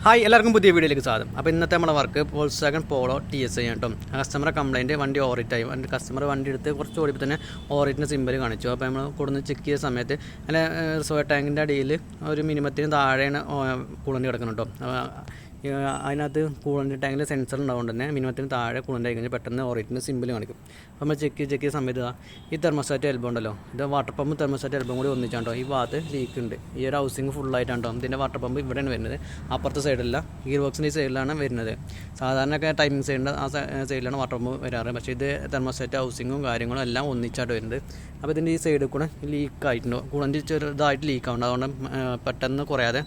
Hi എല്ലാവർക്കും പുതിയ വീഡിയോയിലേക്ക് സ്വാഗതം. അപ്പോൾ ഇന്നത്തെ നമ്മുടെ വർക്ക് വോൾസ്വാഗൺ പോളോ TSI കേട്ടോ. കസ്റ്റമറെ കംപ്ലയിൻറ്റ് വണ്ടി ഓറിറ്റായി. കസ്റ്റമർ വണ്ടി എടുത്ത് കുറച്ച് ഓടിപ്പോൾ തന്നെ ഓറിറ്റിൻ്റെ സിമ്പൽ കാണിച്ചു. അപ്പോൾ നമ്മൾ കൊടുന്ന് ചെക്ക് ചെയ്ത സമയത്ത് അല്ല റിസർവ് ടാങ്കിൻ്റെ അടിയിൽ ഒരു മിനിമത്തിന് താഴെയാണ് കൂളൻ്റ് കിടക്കണം കേട്ടോ. അതിനകത്ത് കൂളൻ്റ് ടാങ്കിൽ സെൻസർ ഉണ്ടാവുകൊണ്ട് തന്നെ മിനിമത്തിന് താഴെ കൂളൻ്റ് ആയി കഴിഞ്ഞാൽ പെട്ടെന്ന് ഓറിറ്റിൻ്റെ സിമ്പിൾ കാണിക്കും. അപ്പോൾ നമ്മൾ ചെക്ക് ചെയ്ത സമയത്ത് ഈ തെർമോസ്റ്റാറ്റ് എൽബോ ഉണ്ടല്ലോ, ഇത് വാട്ടർ പമ്പ് തെർമോസ്റ്റാറ്റ് എൽബോ കൂടി ഒന്നിച്ചാണ്ടോ ഈ ഭാഗത്ത് ലീക്ക് ഉണ്ട്. ഈ ഒരു ഹൗസിങ് ഫുള്ളായിട്ടാണ്ടോ ഇതിൻ്റെ വാട്ടർ പമ്പ് ഇവിടെയാണ് വരുന്നത്, അപ്പുറത്തെ സൈഡല്ല ഗിയർ ബോക്സിൻ്റെ ഈ സൈഡിലാണ് വരുന്നത്. സാധാരണയൊക്കെ ടൈമിംഗ് സൈഡിൻ്റെ ആ സൈഡിലാണ് വാട്ടർ പമ്പ് വരാറ്. പക്ഷേ ഇത് തെർമോസ്റ്റാറ്റ് ഹൗസിങ്ങും കാര്യങ്ങളും എല്ലാം ഒന്നിച്ചായിട്ട് വരുന്നത്. അപ്പോൾ ഇതിൻ്റെ ഈ സൈഡിൽ കൂടെ ലീക്കായിട്ടുണ്ടോ, കൂളൻ്റ് ചെറുതായിട്ട് ലീക്കാവുണ്ട്. അതുകൊണ്ട് പെട്ടെന്ന് കുറയാതെ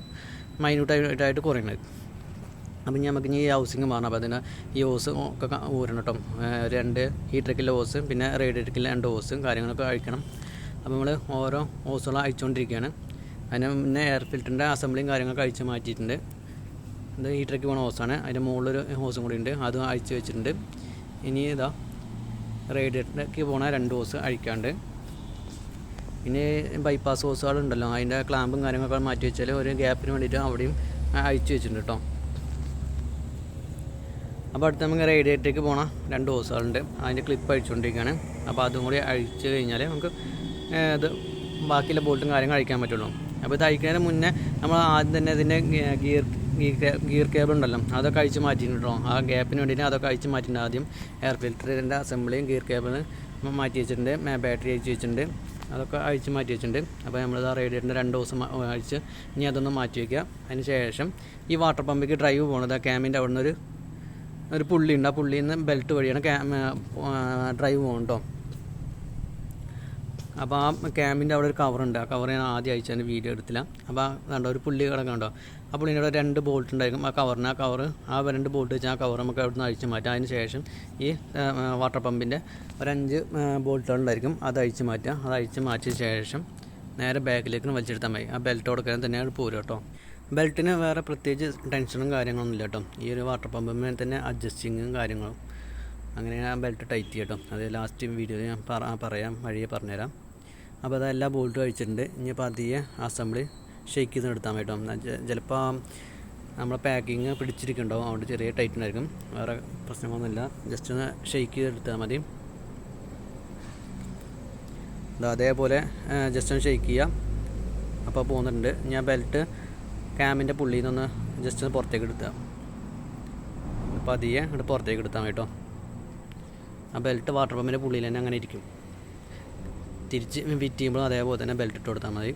മൈന്യൂട്ടായിട്ട് കുറയുന്നത്. അപ്പം നമുക്ക് ഇനി ഈ ഹൗസിങ് മാറണം. അപ്പോൾ അതിന് ഈ ഹോസ് ഒക്കെ ഊരണം കേട്ടോ. 2 ഹീറ്ററിക്കിലെ ഹോസ് പിന്നെ റേഡിയേറ്ററിക്കിലെ 2 ഹോസും കാര്യങ്ങളൊക്കെ അഴിക്കണം. അപ്പോൾ നമ്മൾ ഓരോ ഹോസുകളും അഴിച്ചുകൊണ്ടിരിക്കുകയാണ്. അതിന് മുന്നേ എയർ ഫിൽറ്ററിൻ്റെ അസംബ്ലിയും കാര്യങ്ങളൊക്കെ അഴിച്ച് മാറ്റിയിട്ടുണ്ട്. ഇത് ഹീറ്ററിക്ക് പോകുന്ന ഹോസാണ്. അതിൻ്റെ മുകളിലൊരു ഹോസും കൂടി ഉണ്ട്, അതും അഴിച്ച് വെച്ചിട്ടുണ്ട്. ഇനി ഇതാ റേഡിയേറ്ററിലേക്ക് പോകുന്ന 2 ഹോസ് അഴിക്കാണ്ട്. പിന്നെ ബൈപ്പാസ് ഹോസുകളുണ്ടല്ലോ, അതിൻ്റെ ക്ലാമ്പും കാര്യങ്ങളൊക്കെ മാറ്റി വെച്ചാൽ ഒരു ഗ്യാപ്പിന് വേണ്ടിയിട്ട് അവിടെയും അഴിച്ച് വെച്ചിട്ടുണ്ട് കേട്ടോ. അപ്പോൾ അടുത്ത് നമുക്ക് റേഡിയേറ്ററിലേക്ക് പോകണ 2 ഹോസുകളുണ്ട്, അതിൻ്റെ ക്ലിപ്പ് അഴിച്ചുകൊണ്ടിരിക്കുകയാണ്. അപ്പോൾ അതും കൂടി അഴിച്ച് കഴിഞ്ഞാൽ നമുക്ക് ഇത് ബാക്കിയുള്ള ബോൾട്ടും കാര്യങ്ങളും അഴിക്കാൻ പറ്റുള്ളൂ. അപ്പോൾ ഇത് അഴിക്കുന്നതിന് മുന്നേ നമ്മൾ ആദ്യം തന്നെ ഇതിൻ്റെ ഗിയർ കേബിൾ ഉണ്ടല്ലോ അതൊക്കെ അഴിച്ച് മാറ്റിയിട്ടുണ്ടോ. ആ ഗ്യാപ്പിന് വേണ്ടിയിട്ട് അതൊക്കെ അഴിച്ച് മാറ്റിയിട്ടുണ്ട്. ആദ്യം എയർ ഫിൽറ്ററിൻ്റെ അസംബ്ലിയും ഗിയർ കേബിളും മാറ്റി വെച്ചിട്ടുണ്ട്, ബാറ്ററി അഴിച്ച് വെച്ചിട്ടുണ്ട്, അതൊക്കെ അഴിച്ച് മാറ്റി വെച്ചിട്ടുണ്ട്. അപ്പോൾ നമ്മളിത് റേഡിയേറ്ററിൻ്റെ 2 ഹോസ് അഴിച്ച് ഇനി അതൊന്ന് മാറ്റി വയ്ക്കുക. അതിന് ശേഷം ഈ വാട്ടർ പമ്പിലേക്ക് ഡ്രൈവ് പോകുന്നത് ആ ക്യാമിൻ്റെ അവിടെ നിന്ന് ഒരു പുള്ളി ഉണ്ട്. ആ പുള്ളിയിൽ നിന്ന് ബെൽറ്റ് വഴിയാണ് ഡ്രൈവ് പോകുന്നുണ്ടോ. അപ്പോൾ ആ ക്യാമിൻ്റെ അവിടെ ഒരു കവറുണ്ട്, ആ കവർ ഞാൻ ആദ്യം അയച്ചതിന് വീഡിയോ എടുത്തില്ല. അപ്പോൾ അതുകൊണ്ട് ഒരു പുള്ളി കിടക്കുന്നുണ്ടോ, ആ പുള്ളിൻ്റെ അവിടെ 2 ബോൾട്ട് ഉണ്ടായിരിക്കും. ആ കവറിന് ആ 2 ബോൾട്ട് വെച്ചാൽ ആ കവർ നമുക്ക് അവിടെ നിന്ന് അഴിച്ച് മാറ്റാം. അതിന് ശേഷം ഈ വാട്ടർ പമ്പിൻ്റെ ഒരു 5 ബോൾട്ടുകളുണ്ടായിരിക്കും, അത് അഴിച്ച് മാറ്റുക. അത് അഴിച്ച് മാറ്റിയ ശേഷം നേരെ ബാക്കിലേക്ക് വലിച്ചെടുത്താൽ മതി. ആ ബെൽറ്റ് കൊടുക്കാൻ തന്നെയാണ് പോരും കേട്ടോ. ബെൽറ്റിന് വേറെ പ്രത്യേകിച്ച് ടെൻഷനും കാര്യങ്ങളൊന്നും ഇല്ല കേട്ടോ. ഈ ഒരു വാട്ടർ പമ്പിന്മേൽ തന്നെ അഡ്ജസ്റ്റിങ്ങും കാര്യങ്ങളും അങ്ങനെ ആ ബെൽറ്റ് ടൈറ്റ് ചെയ്യും കേട്ടോ. അത് ലാസ്റ്റ് വീഡിയോയിൽ ഞാൻ പറയാം, വഴിയെ പറഞ്ഞുതരാം. അപ്പോൾ അത് എല്ലാ ബോൾട്ടും അഴിച്ചിട്ടുണ്ട്. ഇനി പതിയെ അസംബ്ലി ഷെയ്ക്ക് ചെയ്ത് എടുത്താൽ മതി കേട്ടോ. ചിലപ്പോൾ നമ്മളെ പാക്കിങ് പിടിച്ചിരിക്കുന്നുണ്ടാവും, അതുകൊണ്ട് ചെറിയ ടൈറ്റ് ഉണ്ടായിരിക്കും. വേറെ പ്രശ്നമൊന്നുമില്ല, ജസ്റ്റ് ഒന്ന് ഷെയ്ക്ക് ചെയ്ത് എടുത്താൽ മതി. അതേപോലെ ജസ്റ്റ് ഒന്ന് ഷെയ്ക്ക് ചെയ്യുക. അപ്പോൾ പോകുന്നുണ്ട്. ഞാൻ ബെൽറ്റ് ക്യാമിൻ്റെ പുള്ളിയിൽ നിന്ന് ജസ്റ്റ് ഒന്ന് പുറത്തേക്ക് എടുത്താൽ പതിയെ അങ്ങോട്ട് പുറത്തേക്ക് എടുത്താൽ കേട്ടോ. ആ ബെൽറ്റ് വാട്ടർ പമ്പിൻ്റെ പുള്ളിയിൽ തന്നെ അങ്ങനെ ഇരിക്കും. തിരിച്ച് ഫിറ്റ് ചെയ്യുമ്പോൾ അതേപോലെ തന്നെ ബെൽറ്റ് ഇട്ട് കൊടുത്താൽ മതി.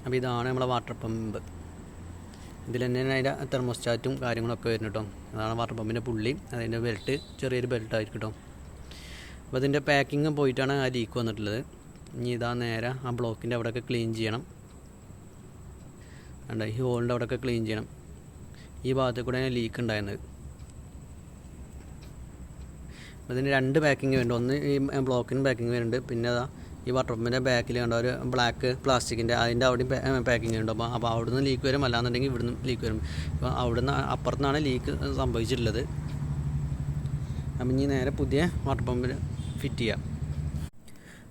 അപ്പോൾ ഇതാണ് നമ്മളെ വാട്ടർ പമ്പ്. ഇതിൽ തന്നെയാണ് അതിൻ്റെ തെർമോസ്റ്റാറ്റും കാര്യങ്ങളൊക്കെ വരുന്നു കേട്ടോ. അതാണ് വാട്ടർ പമ്പിൻ്റെ പുള്ളി, അതിൻ്റെ ബെൽറ്റ് ചെറിയൊരു ബെൽറ്റ് ആയിരിക്കും കേട്ടോ. അപ്പോൾ അതിൻ്റെ പാക്കിങ് പോയിട്ടാണ് ആ ലീക്ക് വന്നിട്ടുള്ളത്. ഇനി ഇതാ നേരെ ആ ബ്ലോക്കിൻ്റെ അവിടെയൊക്കെ ക്ലീൻ ചെയ്യണം. അല്ല ഈ ഹോളിൻ്റെ അവിടെയൊക്കെ ക്ലീൻ ചെയ്യണം. ഈ ഭാഗത്ത് കൂടെ ലീക്ക് ഉണ്ടായിരുന്നത്. അതിന് 2 പാക്കിങ് വരുന്നുണ്ട്. ഒന്ന് ഈ ബ്ലോക്കിന് പാക്കിങ് വരുന്നുണ്ട്, പിന്നെ അതാ ഈ വാട്ടർ പമ്പിൻ്റെ ബാക്കിൽ കണ്ട ഒരു ബ്ലാക്ക് പ്ലാസ്റ്റിക്കിൻ്റെ അതിൻ്റെ അവിടെയും പാക്കിങ് ഉണ്ട്. അപ്പോൾ അവിടുന്ന് ലീക്ക് വരും, അല്ലാന്നുണ്ടെങ്കിൽ ഇവിടുന്ന് ലീക്ക് വരും. അപ്പോൾ അവിടുന്ന് അപ്പുറത്തുനിന്നാണ് ലീക്ക് സംഭവിച്ചിട്ടുള്ളത്. അപ്പം ഇനി നേരെ പുതിയ വാട്ടർ പമ്പിൽ ഫിറ്റ് ചെയ്യാം.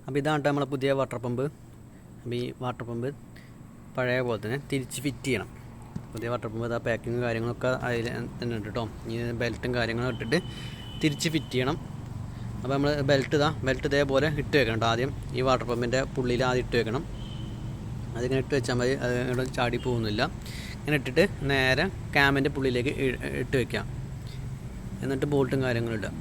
അപ്പോൾ ഇതാണ് നമ്മളെ പുതിയ വാട്ടർ പമ്പ്. അപ്പോൾ ഈ വാട്ടർ പമ്പ് പഴയ പോലെ തന്നെ തിരിച്ച് ഫിറ്റ് ചെയ്യണം. പുതിയ വാട്ടർ പമ്പ് ഇതാ പാക്കിങ് കാര്യങ്ങളൊക്കെ അതിൽ തന്നെ ഉണ്ട് കേട്ടോ. ഈ ബെൽറ്റും കാര്യങ്ങളും ഇട്ടിട്ട് തിരിച്ച് ഫിറ്റ് ചെയ്യണം. അപ്പോൾ നമ്മൾ ബെൽറ്റ് ഇതേപോലെ ഇട്ട് വെക്കണം കേട്ടോ. ആദ്യം ഈ വാട്ടർ പമ്പിൻ്റെ പുള്ളിയിൽ ആദ്യം ഇട്ട് വെക്കണം. അതിങ്ങനെ ഇട്ട് വെച്ചാൽ മതി, അത് ചാടി പോകുന്നില്ല. ഇങ്ങനെ ഇട്ടിട്ട് നേരെ ക്യാമിൻ്റെ പുള്ളിയിലേക്ക് ഇട്ട് വെക്കാം. എന്നിട്ട് ബോൾട്ടും കാര്യങ്ങളും ഇടുക.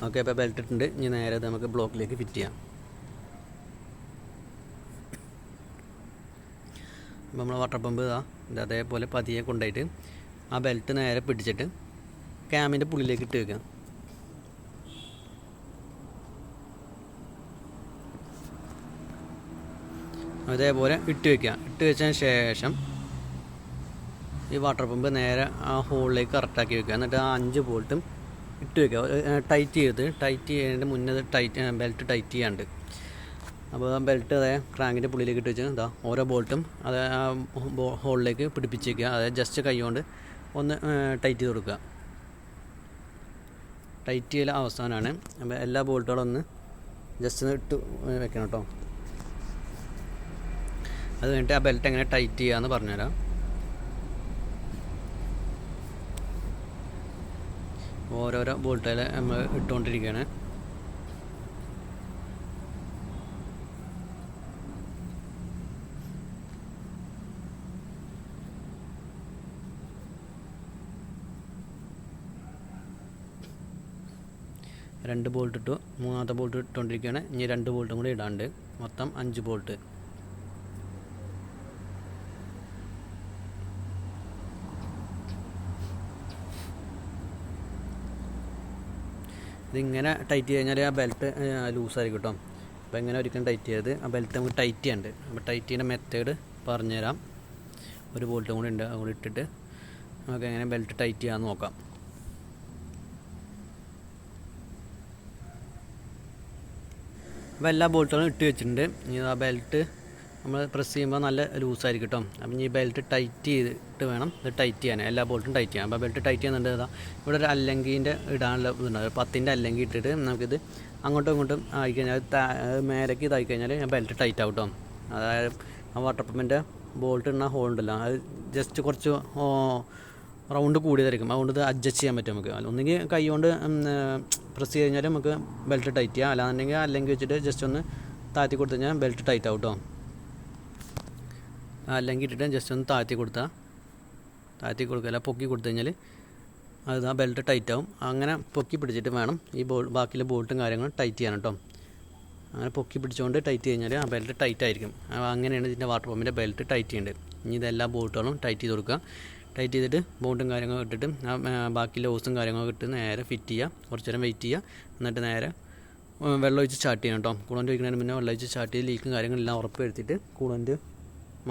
ഓക്കെ, അപ്പോൾ ബെൽറ്റ് ഇട്ടുണ്ട്. ഇനി നേരെ നമുക്ക് ബ്ലോക്കിലേക്ക് ഫിറ്റ് ചെയ്യാം. അപ്പോൾ നമ്മൾ വാട്ടർ പമ്പ് ഇത് അതേപോലെ പതിയെ കൊണ്ടുപോയിട്ട് ആ ബെൽറ്റ് നേരെ പിടിച്ചിട്ട് ക്യാമിൻ്റെ പുള്ളിയിലേക്ക് ഇട്ട് വെക്കാം. അതേപോലെ ഇട്ട് വെച്ചതിന് ശേഷം ഈ വാട്ടർ പമ്പ് നേരെ ആ ഹോളിലേക്ക് കറക്റ്റാക്കി വെക്കുക. എന്നിട്ട് ആ 5 ബോൾട്ടും ഇട്ട് വെക്കുക. ടൈറ്റ് ചെയ്യുന്നതിൻ്റെ മുന്നേ ബെൽറ്റ് ടൈറ്റ് ചെയ്യാണ്ട്. അപ്പോൾ ബെൽറ്റ് അതേ ക്രാങ്കിൻ്റെ പുള്ളിയിലേക്ക് ഇട്ട് വെച്ച് ഓരോ ബോൾട്ടും അത് ആ ഹോളിലേക്ക് പിടിപ്പിച്ച് വയ്ക്കുക. അതായത് ജസ്റ്റ് കൈ കൊണ്ട് ഒന്ന് ടൈറ്റ് ചെയ്ത് കൊടുക്കുക. ടൈറ്റ് ചെയ്യൽ അവസാനമാണ്. അപ്പോൾ എല്ലാ ബോൾട്ടുകളും ഒന്ന് ജസ്റ്റ് ഒന്ന് ഇട്ട് വെക്കണം കേട്ടോ. അത് കഴിഞ്ഞിട്ട് ആ ബെൽറ്റ് എങ്ങനെ ടൈറ്റ് ചെയ്യാമെന്ന് പറഞ്ഞുതരാം. ഓരോരോ ബോൾട്ടുകൾ നമ്മൾ ഇട്ടുകൊണ്ടിരിക്കുകയാണ്. രണ്ട് ബോൾട്ട് ഇട്ടു, മൂന്നാമത്തെ ബോൾട്ട് ഇട്ടുകൊണ്ടിരിക്കുകയാണ്. ഇനി 2 ബോൾട്ടും കൂടി ഇടാണ്ട് മൊത്തം 5 ബോൾട്ട്. ഇതിങ്ങനെ ടൈറ്റ് ചെയ്ത് കഴിഞ്ഞാൽ ആ ബെൽറ്റ് ലൂസായിരിക്കും കേട്ടോ. അപ്പോൾ ഇങ്ങനെ ഒരിക്കലും ടൈറ്റ് ചെയ്ത് ആ ബെൽറ്റ് നമുക്ക് ടൈറ്റ് ചെയ്യാണ്ട്. അപ്പോൾ ടൈറ്റ് ചെയ്യുന്ന മെത്തേഡ് പറഞ്ഞുതരാം. ഒരു ബോൾട്ടും കൂടി ഉണ്ട്, അതുകൂടി ഇട്ടിട്ട് നമുക്ക് എങ്ങനെ ബെൽറ്റ് ടൈറ്റ് ചെയ്യാമെന്ന് നോക്കാം. അപ്പോൾ എല്ലാ ബോൾട്ടുകളും ഇട്ട് വെച്ചിട്ടുണ്ട്. ഇനി ആ ബെൽറ്റ് നമ്മൾ പ്രസ് ചെയ്യുമ്പോൾ നല്ല ലൂസായിരിക്കും കേട്ടോ. അപ്പം ഈ ബെൽറ്റ് ടൈറ്റ് ചെയ്തിട്ട് വേണം ഇത് ടൈറ്റ് ചെയ്യാൻ, എല്ലാ ബോൾട്ടും ടൈറ്റ് ചെയ്യാം. അപ്പോൾ ബെൽറ്റ് ടൈറ്റ് ചെയ്യുന്നുണ്ട്. ഇതാ ഇവിടെ ഒരു അല്ലങ്കീൻ്റെ ഇടാനുള്ള ഇതുണ്ട്, 10ൻ്റെ അല്ലങ്കി ഇട്ടിട്ട് നമുക്കിത് അങ്ങോട്ടും ഇങ്ങോട്ടും ആയിക്കഴിഞ്ഞാൽ മേലേക്ക് ഇതായി കഴിഞ്ഞാൽ ബെൽറ്റ് ടൈറ്റ് ആവും കേട്ടോ. അതായത് ആ വാട്ടർ പമ്പിൻ്റെ ബോൾട്ട് ഇടുന്ന ഹോൾ ഉണ്ടല്ലോ, അത് ജസ്റ്റ് കുറച്ച് റൗണ്ട് കൂടിയതായിരിക്കും. അതുകൊണ്ട് ഇത് അഡ്ജസ്റ്റ് ചെയ്യാൻ പറ്റും നമുക്ക്. ഒന്നുകിൽ കൈ കൊണ്ട് പ്രസ് ചെയ്ത് കഴിഞ്ഞാൽ നമുക്ക് ബെൽറ്റ് ടൈറ്റ് ചെയ്യാം, അല്ലാന്നുണ്ടെങ്കിൽ അല്ലെങ്കിൽ വെച്ചിട്ട് ജസ്റ്റ് ഒന്ന് താഴ്ത്തി കൊടുത്തു കഴിഞ്ഞാൽ ബെൽറ്റ് ടൈറ്റ് ആവും കേട്ടോ. അല്ലെങ്കിൽ ഇട്ടിട്ട് ജസ്റ്റ് ഒന്ന് താഴ്ത്തി കൊടുക്കുക, പൊക്കി കൊടുത്തു കഴിഞ്ഞാൽ അത് ആ ബെൽറ്റ് ടൈറ്റ് ആവും. അങ്ങനെ പൊക്കി പിടിച്ചിട്ട് വേണം ഈ ബാക്കിയുള്ള ബോൾട്ടും കാര്യങ്ങളും ടൈറ്റ് ചെയ്യാൻ കേട്ടോ. അങ്ങനെ പൊക്കി പിടിച്ചുകൊണ്ട് ടൈറ്റ് കഴിഞ്ഞാൽ ആ ബെൽറ്റ് ടൈറ്റ് ആയിരിക്കും. അങ്ങനെയാണ് ഇതിൻ്റെ വാട്ടർ പമ്പിൻ്റെ ബെൽറ്റ് ടൈറ്റ് ചെയ്യേണ്ടത്. ഇനി ഇതെല്ലാ ബോൾട്ടുകളും ടൈറ്റ് ചെയ്ത് കൊടുക്കുക. ടൈറ്റ് ചെയ്തിട്ട് ബോൾട്ടും കാര്യങ്ങളൊക്കെ ഇട്ടിട്ട് ബാക്കിയുള്ള ഓസും കാര്യങ്ങളൊക്കെ ഇട്ട് നേരെ ഫിറ്റ് ചെയ്യുക. കുറച്ച് നേരം വെയിറ്റ് ചെയ്യുക. എന്നിട്ട് നേരെ വെള്ളം ഒഴിച്ച് സ്റ്റാർട്ട് ചെയ്യണം കേട്ടോ. കൂളൻ്റ് ഒഴിക്കുന്നതിന് മുന്നേ വെള്ളം ഒഴിച്ച് സ്റ്റാർട്ട് ചെയ്ത് ലീക്കും കാര്യങ്ങളെല്ലാം ഉറപ്പ് വരുത്തിയിട്ട് കൂളൻ്റ്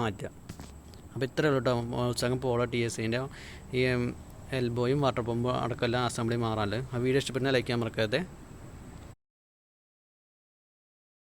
മാറ്റുക. അപ്പോൾ ഇത്രയേ ഉള്ളൂ കേട്ടോ. വോൾക്സ്വാഗൺ പോളോ TSIൻ്റെ ഈ എൽബോയും വാട്ടർ പമ്പും അടക്കമെല്ലാം അസംബ്ലി മാറാനുള്ളത്. ആ വീഡിയോ ഇഷ്ടപ്പെടുന്ന ലൈക്ക് ചെയ്യാൻ മറക്കാതെ.